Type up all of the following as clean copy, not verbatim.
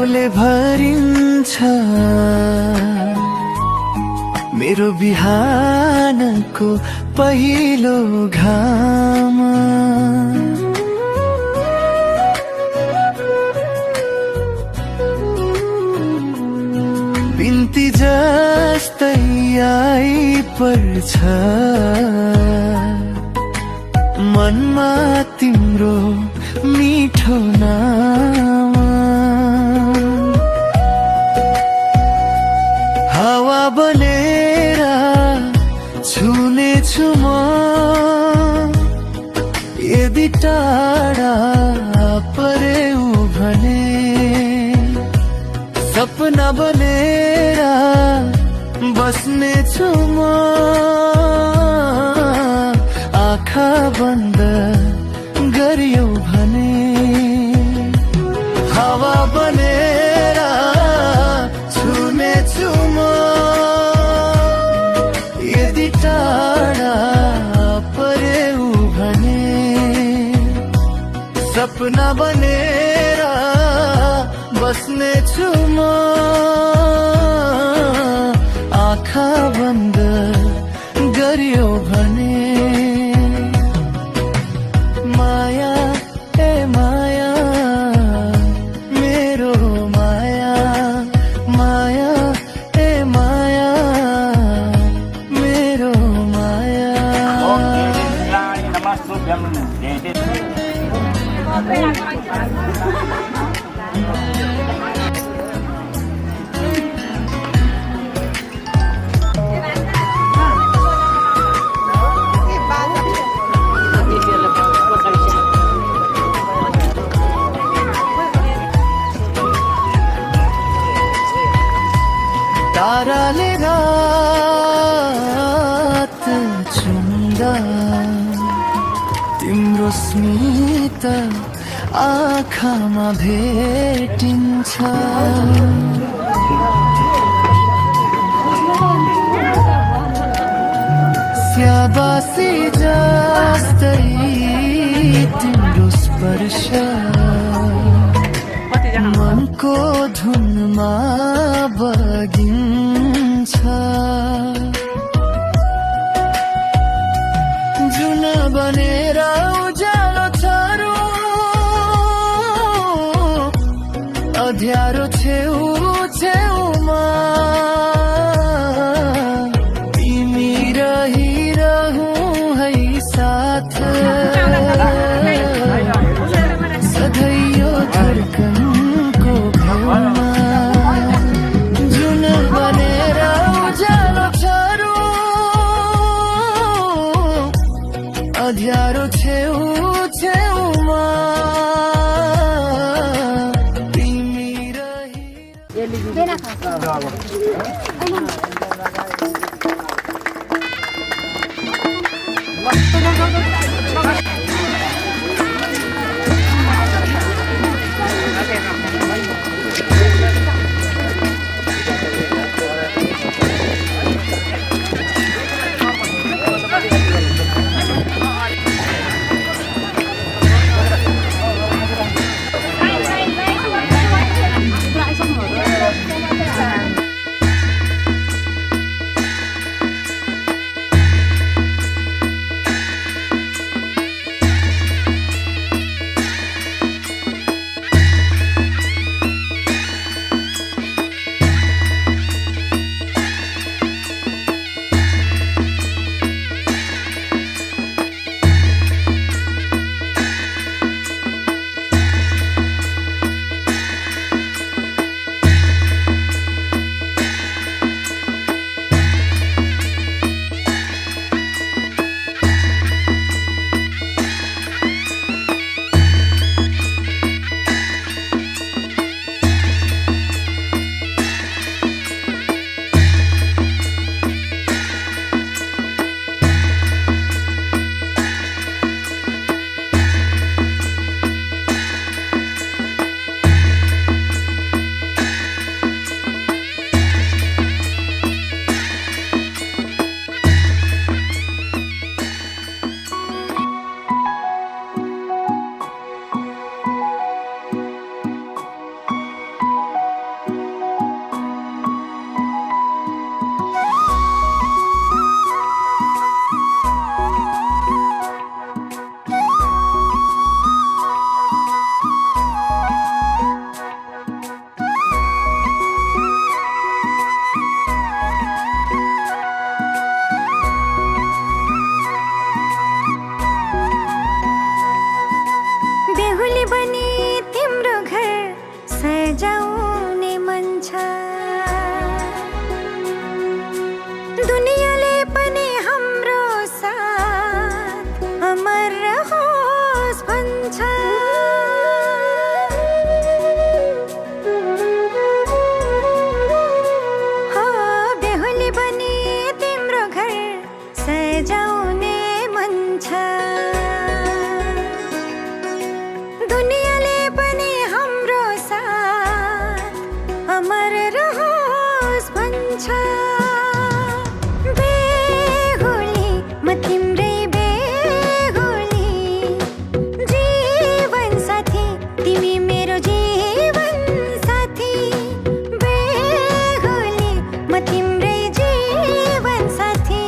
आलोले भरिन्छ मेरो बिहानको पहिलो घाम। बिन्ती जस्तै आइपर्छ मनमा तिम्रो मिठो नाम। हावा बनेर छुनेछु म यदि टाढा परेऊ भने। सपना बनेर बस्नेछु म आँखा बन्द गरियो भने। हावा बनेर छुनेछु म यदि टाढा परेऊ भने। सपना बनेर बस्नेछु म आँखा बन्द गरियो भने। माया ए माया मेरो माया, माया ए माया मेरो माया। ताराले रात चुम्दा तिम्रो स्मित आँखामा भेटिन्छ। स्याबासी जस्तै तिम्रो स्पर्श मनको धुनमा बगिन्छ। जुन बनेर उज्यालो छारो अँध्यारो छेउ छेउमा तिमी रहिरहु है साथ। सधैँ यो धड्कनको घरमा जुन बनेर उज्यालो छारो अँध्यारो छेउ छेउमा तिमी बजाउने मन छ दुनियाँले पनि हाम्रो साथ अमर रहोस् भन्छ बेहुली म तिम्रै बेहुली जीवन साथी तिमी मेरो जीवन साथी बेहुली म तिम्रै जीवन साथी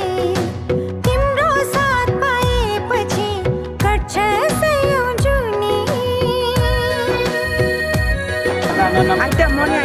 तिम्रो साथ पाएपछि कट्छ सयौं जुनी Antes monia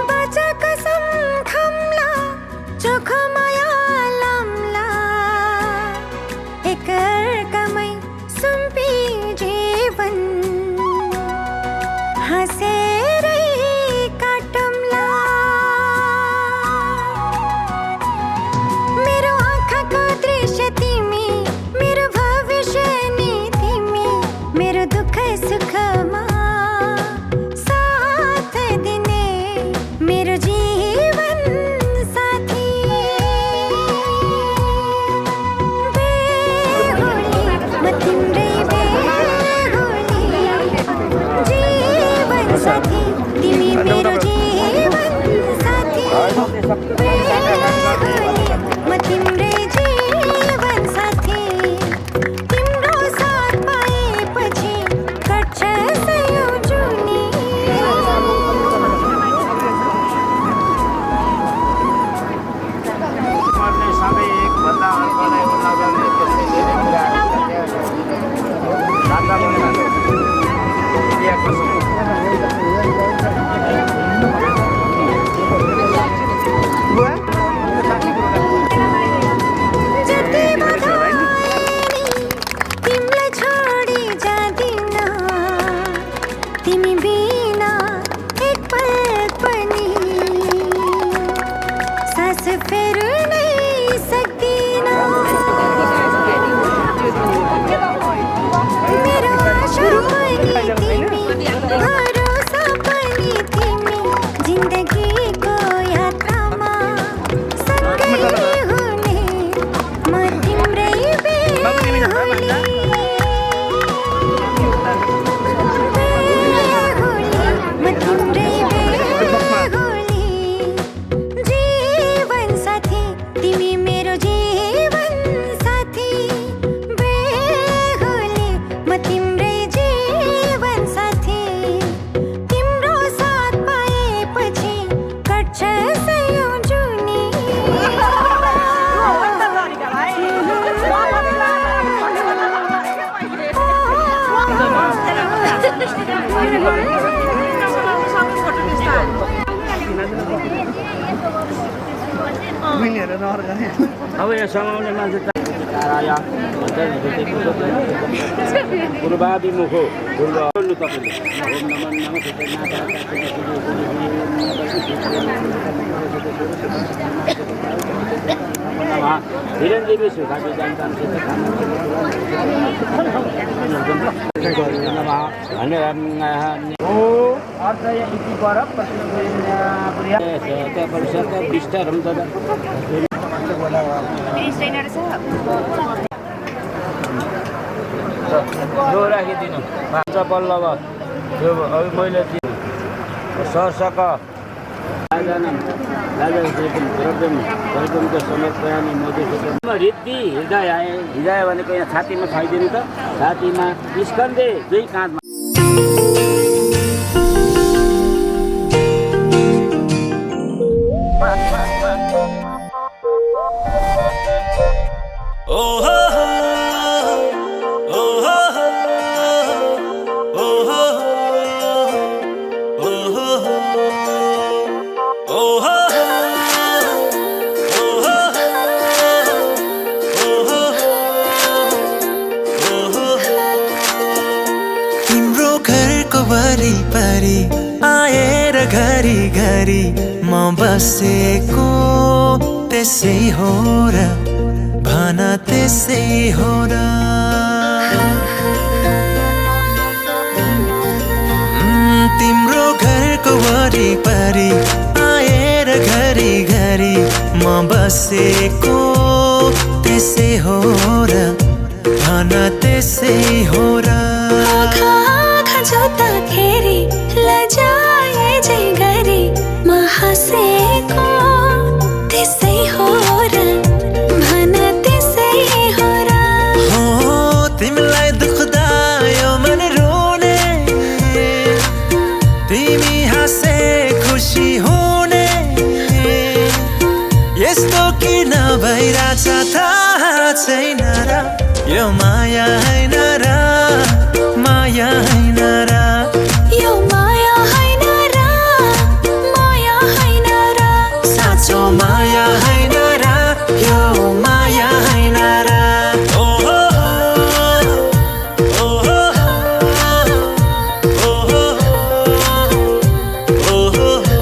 बाजा कसम खम्ला चोखो माया लाम्ला एकअर्कामै सुम्पी जीवन हाँसेरै काटौँला मेरो आँखाको दृश्य तिमी मेरो भविष्य नि तिमी मेरो दुःख सुखमा साथ दिने मेरो जीवन साथी बेहुली म तिम्रै बेहुली जीवन साथी तिमी मेरो जीवन साथी बेहुली म तिम्रै जीवन साथी तिम्रो साथ पाएपछि कट्छ सयौं जुनी मर्ने सबै एक भन्दा अर्कोलाई नगर्ने त्यस्तै धेरै कुराहरू राजा बोलेर इन्डियाको जति बधाई तिमीलाई छोडी जाँदिन तिमी बिना एक पल पनि सास फेर्नै सक्दिन मेरो आशा पनि तिमी भरोसा पनि तिमी जिन्दगीको यात्रामा सँगै हुने म तिम्रै बेहुली म तिम्रै बेहुली जीवन साथी तिमी मेरो जीवन साथी बेहुली म तिम्रै जीवन साथी तिम्रो साथ पाएपछि कट्छ सयौं जुनी अब यहाँ समाउने मान्छे ताराया भन्छ पूर्वाभिमुख हो पूर्व तपाईँले ओम नमः नमः धीरेन्द्रदेवी सुखाजी जान्छन् यो राखिदिनु पल्लव यो अब मैले सर्सक रिद्धि हृदय हृदय भनेको यहाँ छातीमा खाइदिनु त छातीमा स्कन्धे दुई काँधमा घरी म बसेको त्यसै हो र भन त्यसै हो र तिम्रो घरको वरिपरि आएर घरी घरी म बसेको त्यसै हो र भन त्यसै हो र आँखा जोत्दाखेरि लजाए झै गरी म हाँसेको त्यसै हो र भन त्यसै हो र हो तिमीलाई दुख्दा यो मन रोने तिमी हाँसे खुसी हुने यस्तो किन भइरहेछ थाहा छैन र यो माया हैन र माया हैन र यो माया हैन र माया हैन र साँचो माया हैन र यो माया हैन र ओ हो हो, ओ हो हो, ओ हो हो, ओ हो हो।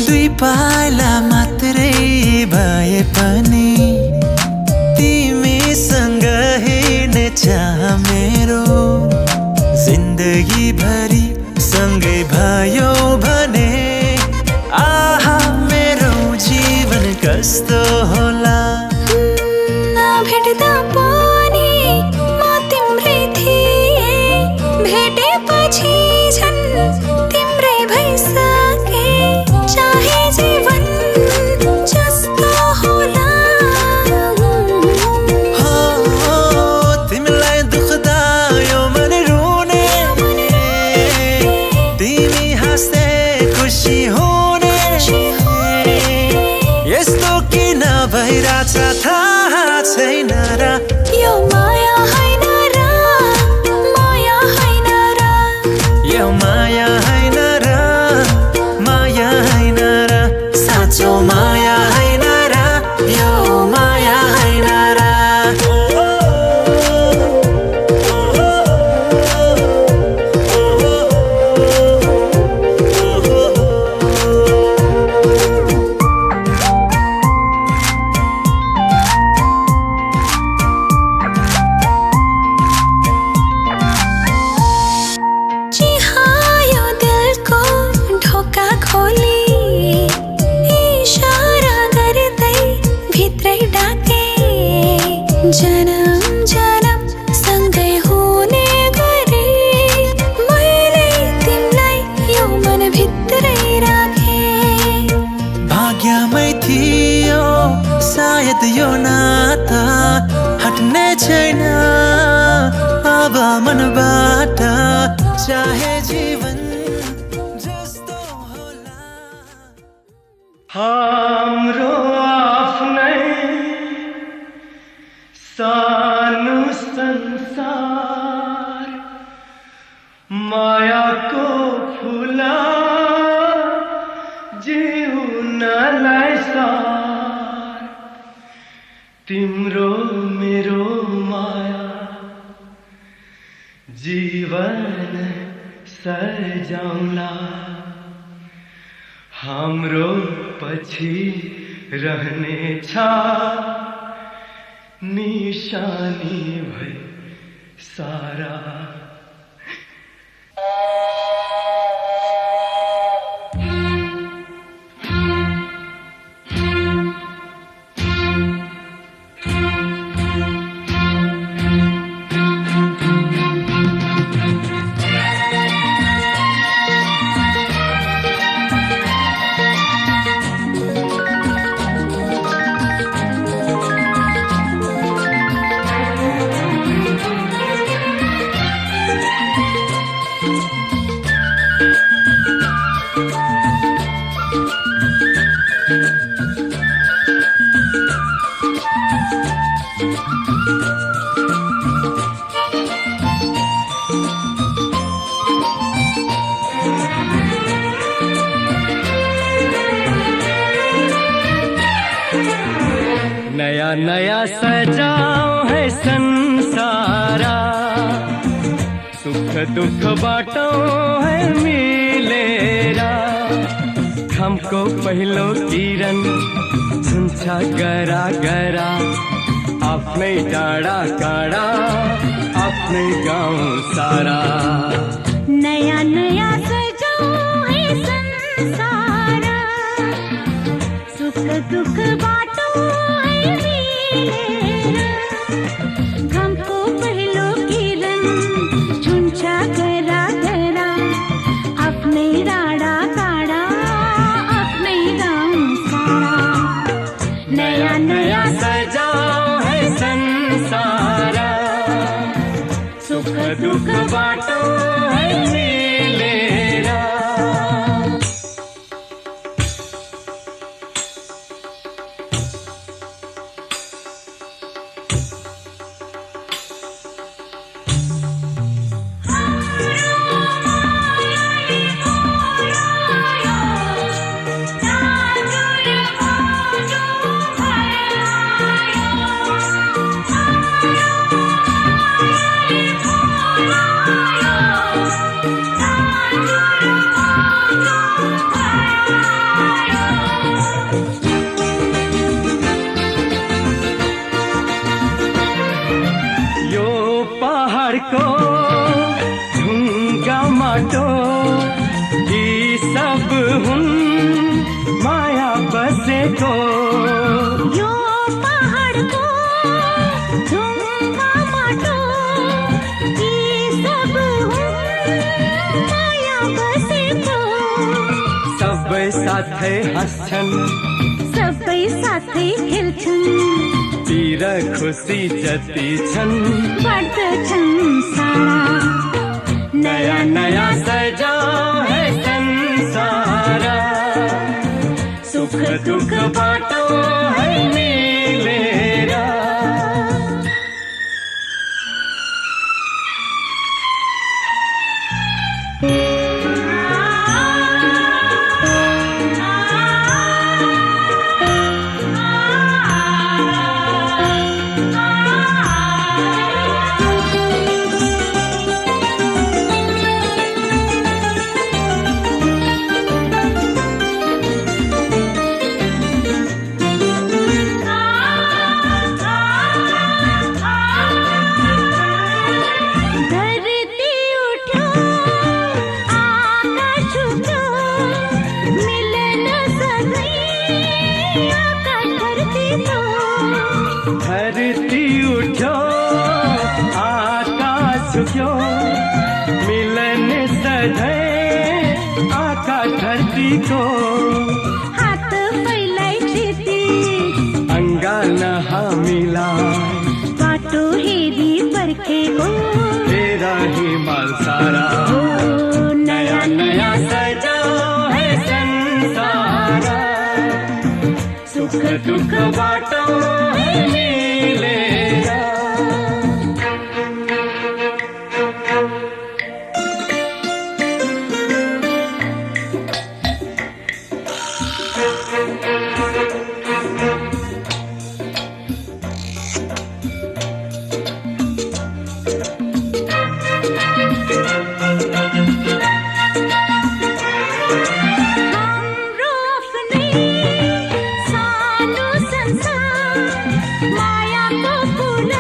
दुई पाइला मात्रै भए पनि तिमीसँग हिँड्ने चाह मेरो जिन्दगी भरि सँगै भयो भने आहा मेरो जीवन कस्तो होला भेट्दा पनि म तिम्रै थिएँ भेटेपछि झन् तिम्रै भइसके चाहे जीवन जस्तो होला हो तिमीलाई दुख्दा यो मन रोने तिमी हाँस्दै खुसी हुने यस्तो किन भइरहेछ थाहा छैन र यो माया हैन र माया हैन र यो माया हैन र माया हैन र साँचो माया हैन र यो माया हैन र चिहायो दिलको ढोका खोली इशारा गर्दै भित्रै डाके जन्म जन्म सँगै हुने गरे मैले तिमीलाई यो मन भित्रै राखे भाग्यमै थियो सायद यो नाता हट्ने छैन अब मनबाट चाहे जीवन जस्तो होला हाम्रो आफ्नै सानो संसार मायाको फुला जिउनलाई सार तिम्रो मेरो माया जीवन सजाउला हाम्रो पछि रहने छ निशानी भई सारा नया सजाओ है संसारा, सुख दुख बाटो है मिलेरा। हमको पहिलो किरण झुन्छ गरा गरा, आफ्नै डाँडा काँडा आफ्नै गाउँ सारा। नया नया सजाओ है संसारा, सुख दुख बाटो है मिलेरा। घमको पहिलो किरण झुन्छ गरा गरा, आफ्नै डाँडा काँडा आफ्नै गाउँ सारा। नया नया सजाओ है संसारा, सुख दुख बाटो है मिलेरा। यो पहाडको ढुङ्गा माटो, यी सब हुन् माया बसेको। यो पहाडको ढुङ्गा माटो, यी सब हुन् माया बसेको। सबै साथै हाँस्छन्, सबै साथै खेल्छन्, तिर खुसी जति छन् बाँड्दछन् सारा। नया नया सजाओ है संसारा, सुख दुख बाटो है मिलेरा। धरती उठ्यो आकाश उठ्यो, मिलन सधैँ आकाश धरतीको। धरती उठ्यो आकाश उठ्यो, मिलन सधैँ आकाश धरतीको। हात फैलाई क्षितिज, अङ्गाल हामीलाई बाटो हेरी पर्खेको। तेरा हिमाल सारा। ओ नया नया सजाओ है संसारा, सुख दुख बाटो है मिलेरा। हाम्रो आफ्नै सानो संसार, मायाको फुल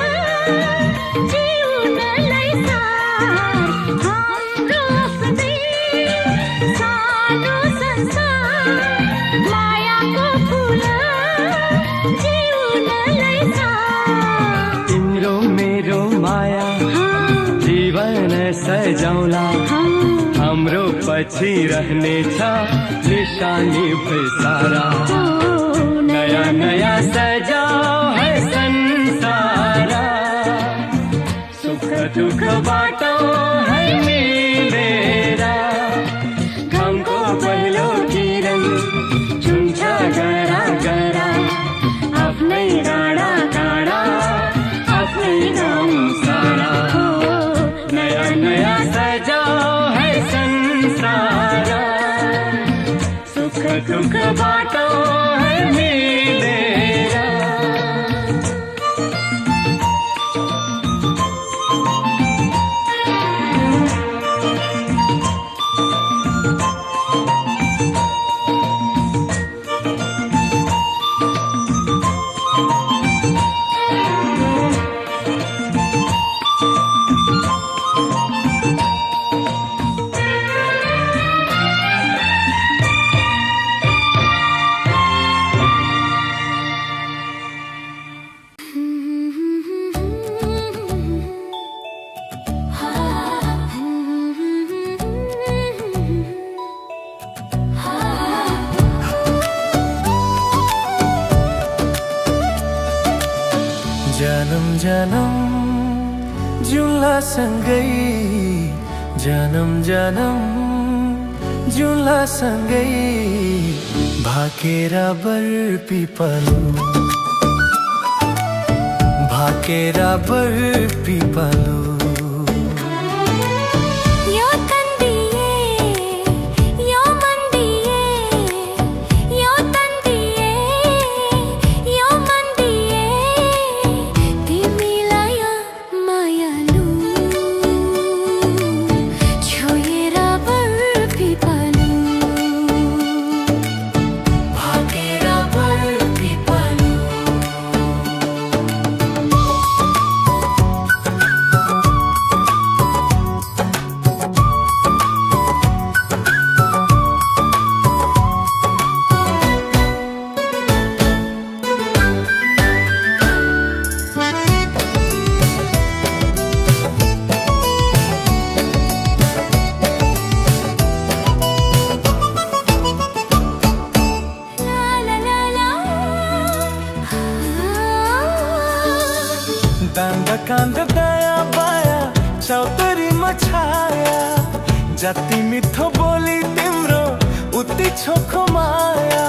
जिउनलाई सार। हाम्रो आफ्नै सानो संसार, मायाको फुल जिउनलाई सार। तिम्रो मेरो माया जीवन सजाउला, हाम्रो पछि रहनेछ निशानी भई सारा। नया नया सजाओ है संसारा, सुख दुख बाटो है मिलेरा। घमको पहिलो किरण झुन्छ गरा गरा, आफ्नै डाँडा काँडा आफ्नै गाउँ सारा। नया नया सजाओ है संसारा, सुख दुख बाटो है मिलेरा। जन्म जुल्ला सँगै जन्म जन्म जुल्ला सँगै भाकेर बर पिपलु भाकेर बर पिपलु कांद दया बाया चौतरीमा छाया जति मिठो बोली तिम्रो उति छोखो माया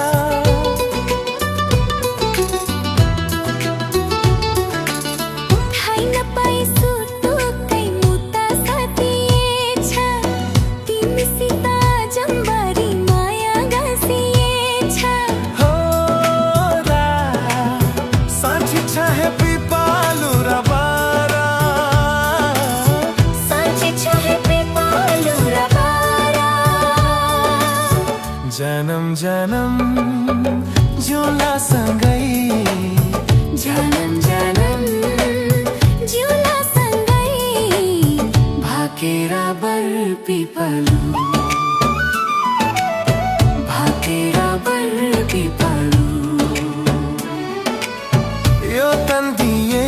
जन्म जन्म जुला सँगै जन्म जन्म जुला सँगै भाकेर बर पिपलु भाकेर बर पिपलु यो तन दिए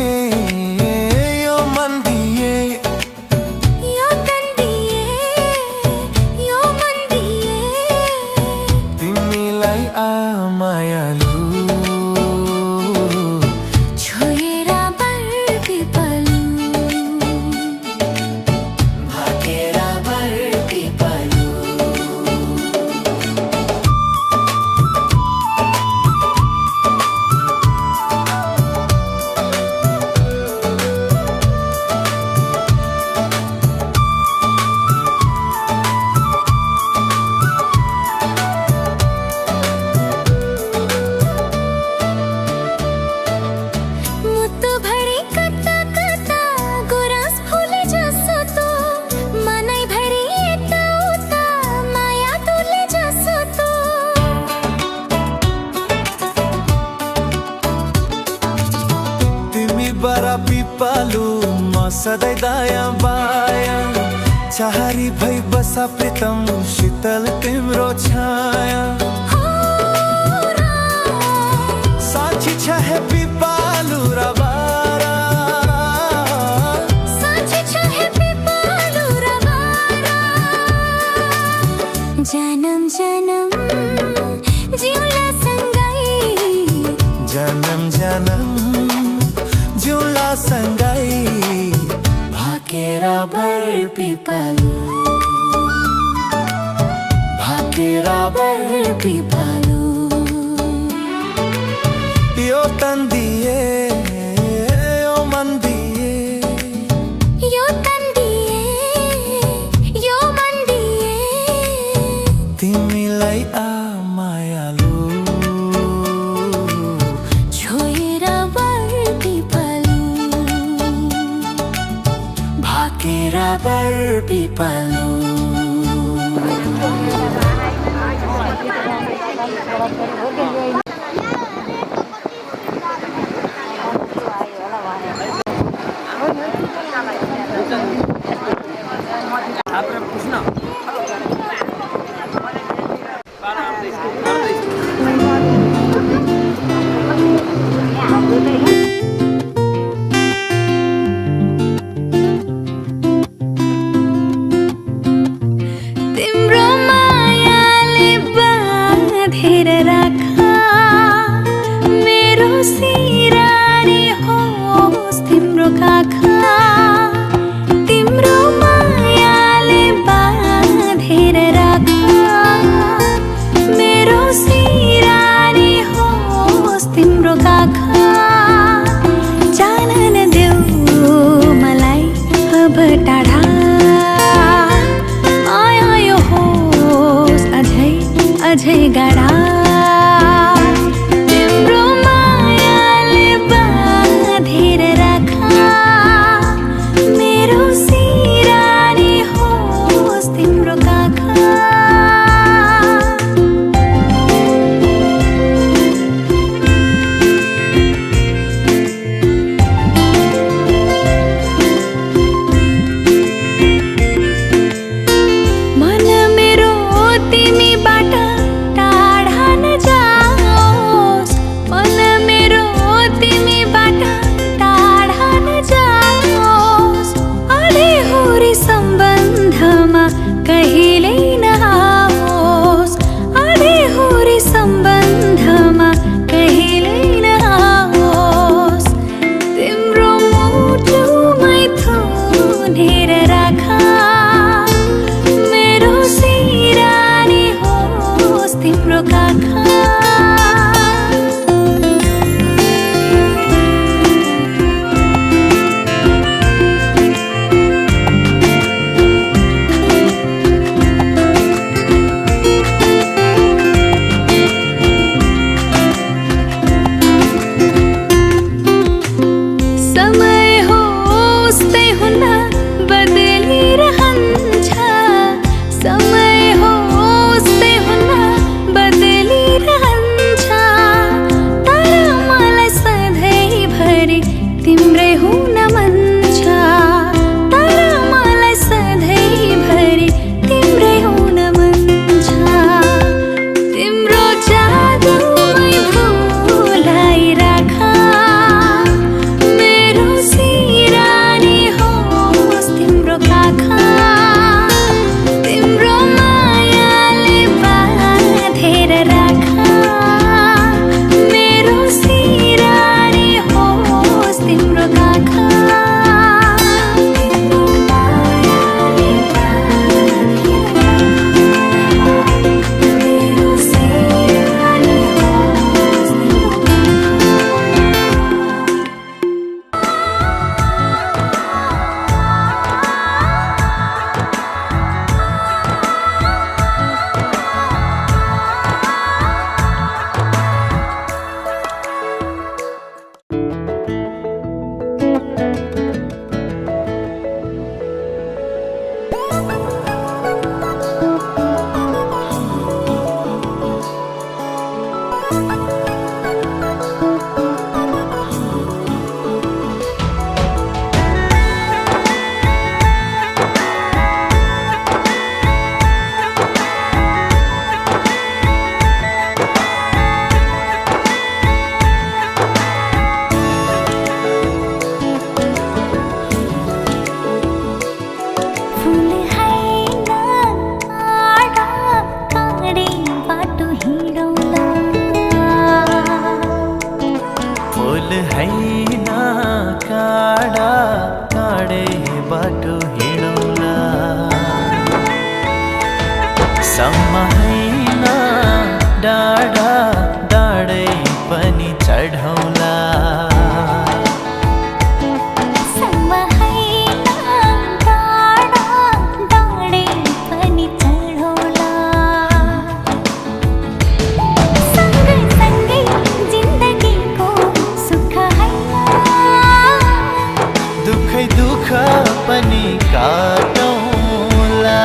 यो मन दिए यो तन दिए यो मन दिए तिमीलाई आमायालु छोएर बर पिपलु भाकेर बर पिपलु बरा पिपलु म सधैँ दायाँ बायाँ चाहरी भई बसा प्रीतम शीतल तिम्रो छाया साँची छ हे पिपलु र बारा साँची छ हे पिपलु र बारा जन्म जन्म जिउला सँगै जन्म जन्म जुला सँगै भाकेर बर पिपलु भाकेर बर पिपलु यो तन दिए यो मन दिए यो तन दिए यो मन दिए तिमीलाई आमायालु छोएर बर पिपलु भाकेर बर पिपलु तिम्रो मायाले बाँधेर राखा मेरो सिरानी होस् तिम्रो सम्म हैन डाँडा डाँडै पनि चढौला पनि काटौला दुखै दुख पनि काटौला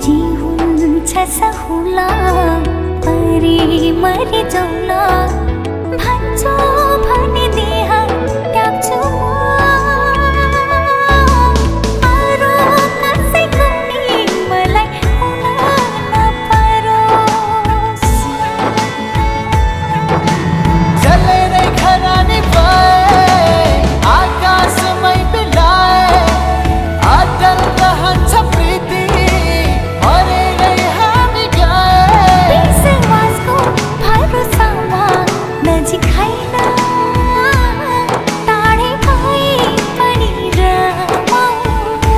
जीवन छ सहुला परी मरि जाउला भन्छौ भने देह त्याग्छु अरू कसैको नि मलाई हुन नपरोस् जलेरै खरानी भए आकाशमै बिलाए अटल रहन्छ प्रीति नजिक हैन टाढै भए पनि रमाउला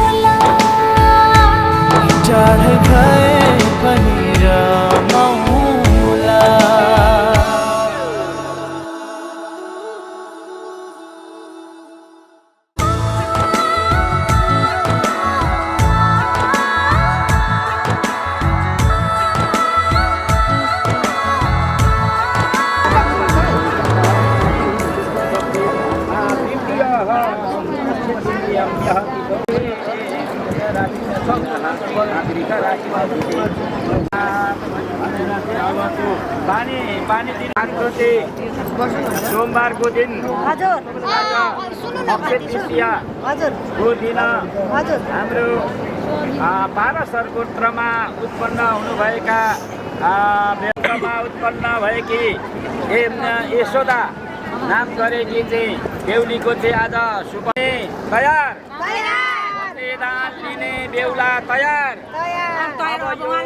टाढै भए पनि रमाउला पानी दिन सोमबारको दिन अक्षय तृतीयाको दिन हाम्रो बाह्र सर्वोत्रमा उत्पन्न हुनुभएका व्यक्तमा उत्पन्न भएकी यशोदा नाम गरेकी चाहिँ बेहुलीको चाहिँ आज शुभ तयार कन्यादान लिने बेहुला तयार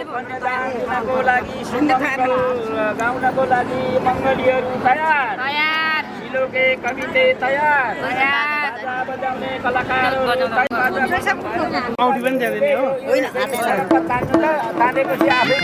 कन्यादान दिनको लागि सुमङ्गल गाउनको लागि मङ्गलीहरू तयार सिलोके कविते तयार बाजा बजाउने कलाकारहरू औँठी पनि दिँदैन हो तानेपछि आफै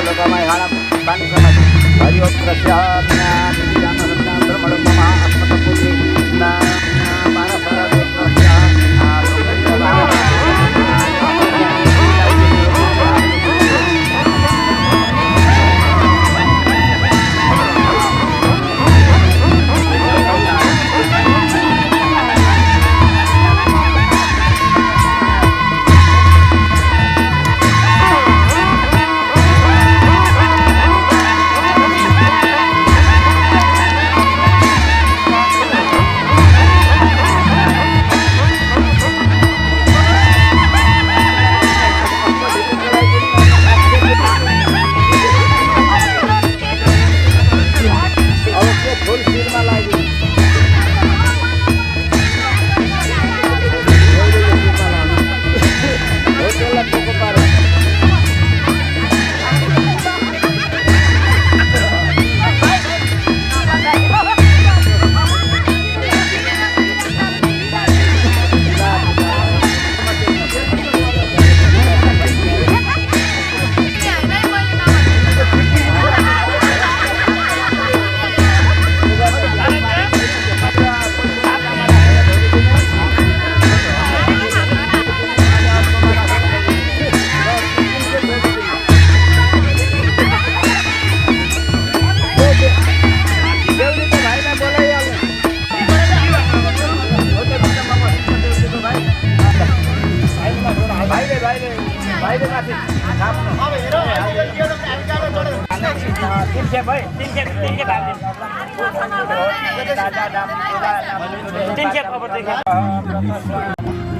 लोकामाय हाडा पानी समाज हरिओम प्रस्यात्ना ब्रह्मणं नमः अस्मत्पुत्री ना मानसरा प्रस्या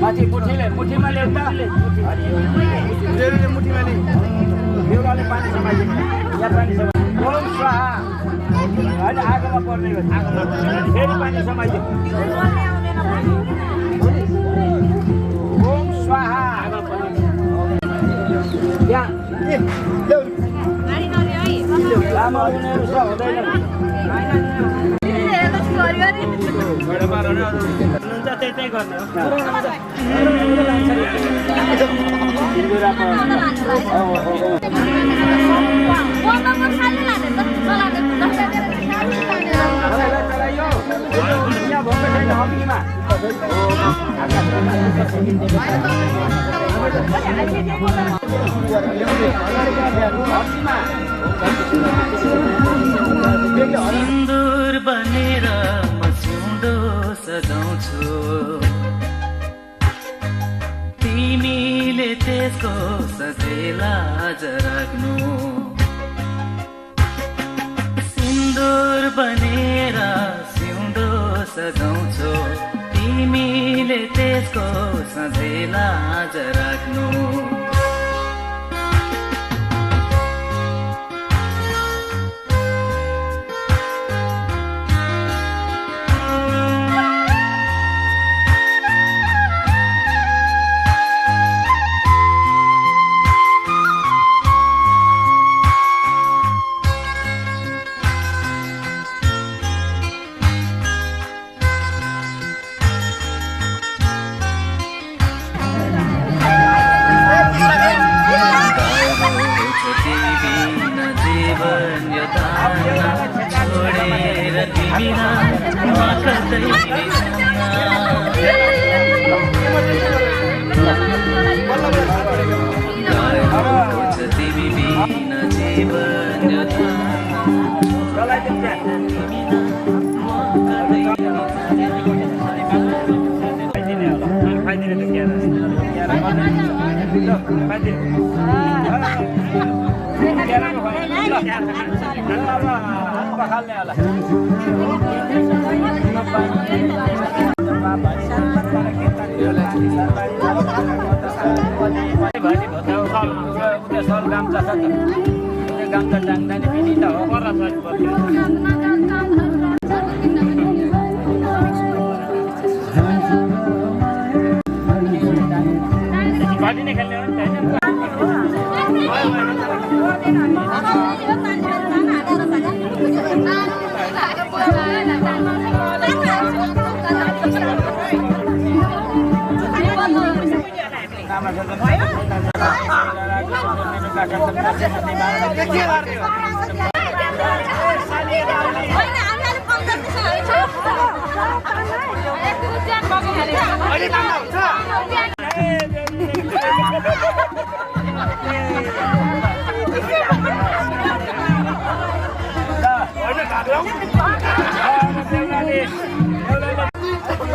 माथि मुठीमा ल्याउ त मुठीमा ले बेहुलाले पानी समाइदिनु यहाँ पानी समाइदिनु ओम स्वाहा होइन आगोमा पर्ने हो फेरि पानी समाइदिनु ओम स्वाहा यहाँ लामो उनीहरू छ हुँदैन त्यही गर्ने सिन्दुर बनेर म जिउँदो सजाउँछु तिमीले त्यसको सधैँ लाज राख्नु सिन्दुर बनेर सिउँदो सजाउँछु तिमीले त्यसको सधैँ लाज राख्नु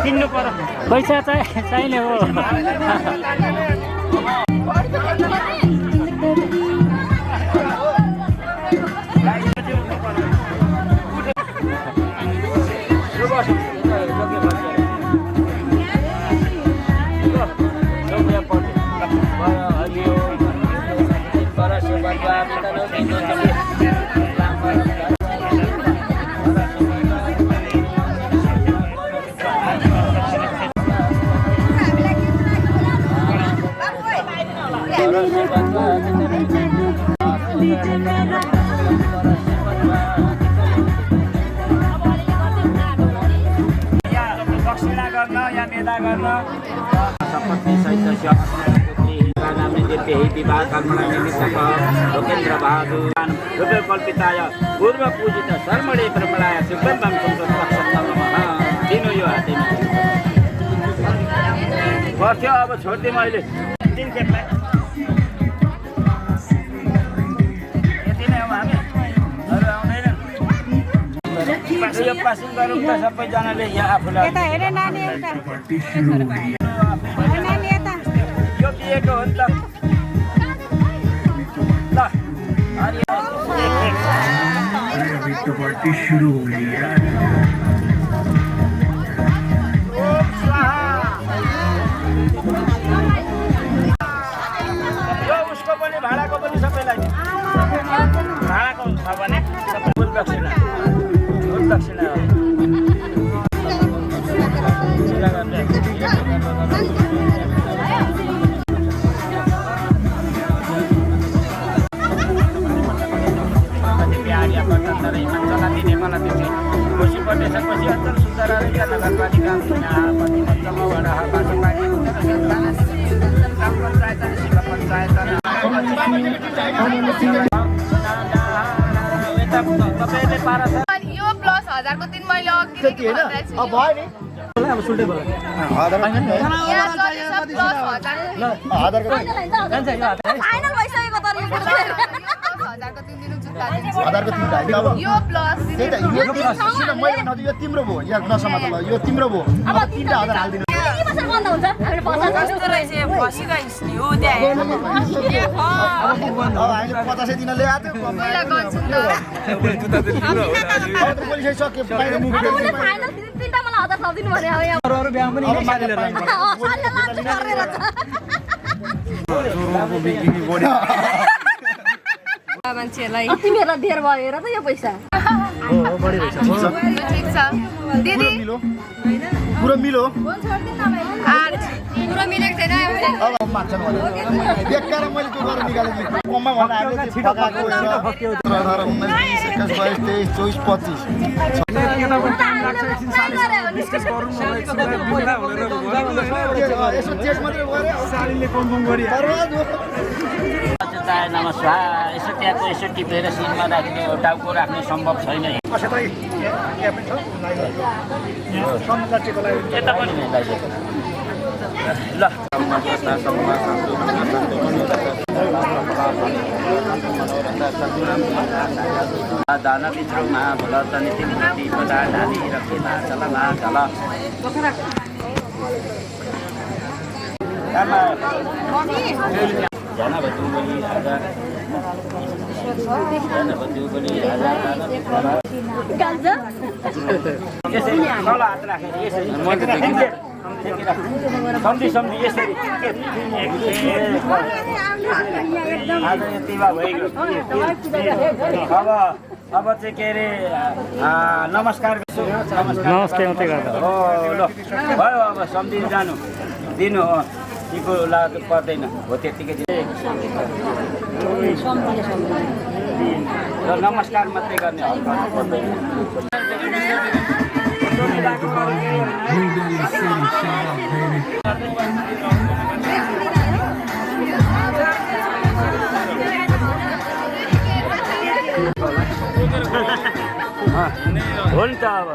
किन्नु पर्यो पैसा चाहिने हो दक्षिणा गर्न या मेधा गर्न शपथि सहित नामले पेही विवाह कर्मणा निमित्तक लोकेन्द्र बहादुर हृदय कल्पिताय पूर्व पूजित शर्मणे प्रबलाय सुब्रह्मण्यम नमः दिनु यो हातैमा गर्थ्यो अब छोड्दिएँ मैले 3 खेपलाई यति नै हो हामी अरू आउँदैनन् यो पासिङ गरौँ त सबैजनाले यहाँ आफूलाई यो दिएको हो नि त ल शुरू हो गई है। यो उसको पनि भाडाको पनि सबैलाई भाडाको छ भने सबै फुल दक्षिणा यो प्लस 1000 को 3 मैले अघि अब भयो नि अब सुल्टे भयो फाइनल भइसकेको तर यो 1000 को 3 दिनु जुत्ता दिन्छु 1000 को 3 हैन अब यो प्लस त्यही त यो प्लस सिन मैले नदिए यो तिम्रो भयो यार नसमा त ल यो तिम्रो भयो अब 3000 हाल्दिनु के बसेर बन्द हुन्छ हामीले पैसा जस्तो रहेछ बसिरहेछ नि हो त्यहाँ अब हामीले 50 दिन ल्याएको थियो पहिला गर्छु नि जुत्ता त लिनु हो अब पुलिसै सक्यो बाहिर मुख मैले फाइनल 3टा मलाई 1000 थपिदिनु भने अब यहाँ अरू बिहा पनि यही साथीले लान्छ मान्छेलाई तिमीहरुलाई धेर भयो हेर त यो पैसा हो बढी रहेछ ठीक छ दिदी पुरो मिलो पुरो मिलेको छैन अब मान्छन् भने बेकार मैले त्यो गरेर निकालेँ कममा भन्दा हामीले फकाएको हो 18 19 20 21 22 23 यसो चेक मात्रै गरे सालीले कन्फर्म गरि नमस्कार यसो त्यहाँको यसो टिपेर सिनमा राख्ने टाउको राख्ने सम्भव छैन यता पनि ल दाना भित्रमा भोलत नीति नीति पदा नानी रखेला चलमा चल जाना बच्चों को ही आजा जाना बच्चों को ही आजा गाल्छ यसरी तल हात राखेर यसरी सम्झी सम्झी यसरी आज यति भए भइगयो अब चाहिँ के अरे नमस्कार नमस्ते मात्रै गर्दा हो ल भयो अब सम्झी जानु दिनु हो टिको लाग्नु पर्दैन हो त्यतिकै र नमस्कार मात्रै गर्ने हक गर्नु पर्दैन हुन्छ अब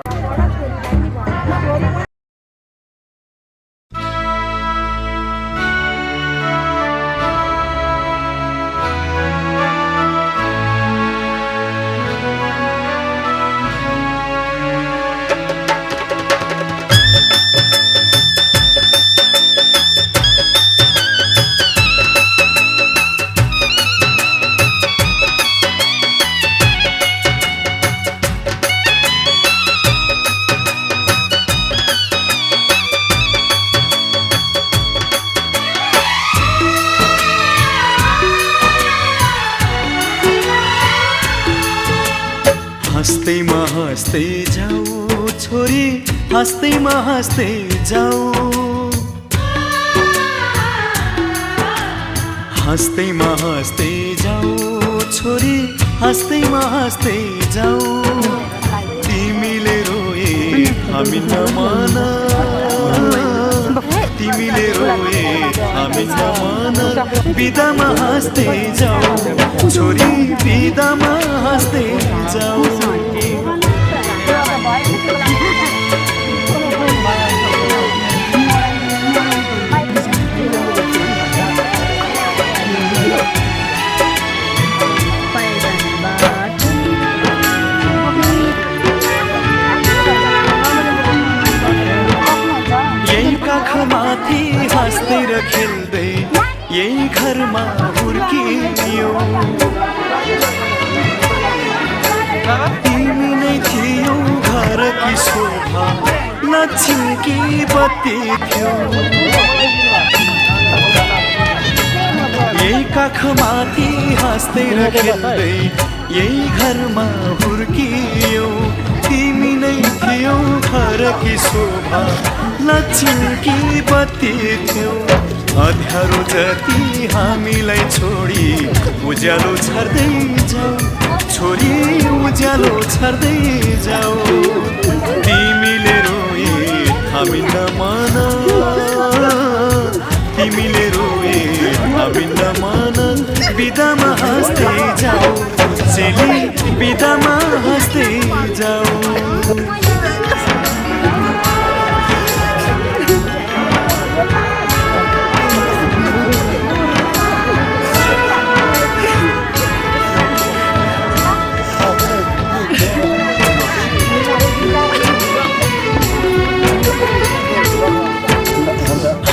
हाँस्दैमा हाँस्दै जाऊ छोरी, हाँस्दैमा हाँस्दै जाऊ, हाँस्दैमा हाँस्दै जाऊ छोरी, हाँस्दैमा हाँस्दै जाऊ। तिमीले रोए हामी नमान, तिमीले रोए हामी नमान, बिदामा हाँस्दै जाऊ छोरी, बिदामा हाँस्दै जाऊ। यही काखमाथि हाँस्दै र खेल्दै यही घरमा हुर्कियो, तिमी नै थियौ घरकी शोभा, लक्ष्मीकी बत्ती थियो। यही काखमाथि हाँस्दै र खेल्दै यही घरमा हुर्कियो, तिमी नै थियौ घरकी शोभा, लक्ष्मीकी बत्ती थियो। अँध्यारो जति हामीलाई छोडी उज्यालो छर्दै जाऊ छोरी, उज्यालो छर्दै जाऊ। तिमीले रोए हामी नमान, तिमीले रोए हामी नमान, बिदामा हाँस्दै जाऊ चेली, बिदामा हाँस्दै जाऊ।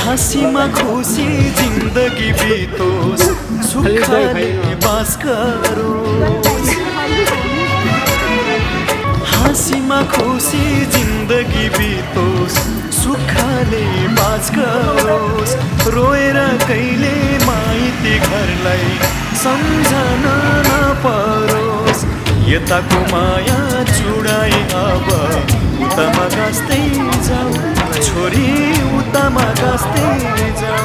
हाँसीमा खुसी जिन्दगी बितोस्, सुखले बास गरोस्। हाँसीमा खुसी जिन्दगी बितोस्, सुखले बास गरोस्। रोएर कहिले माइती घरलाई सम्झन नपरोस्। यताको माया चुडाई अब उतामा गाँस्दै जाऊ छोरी, उतामा गाँस्दै जाऊ।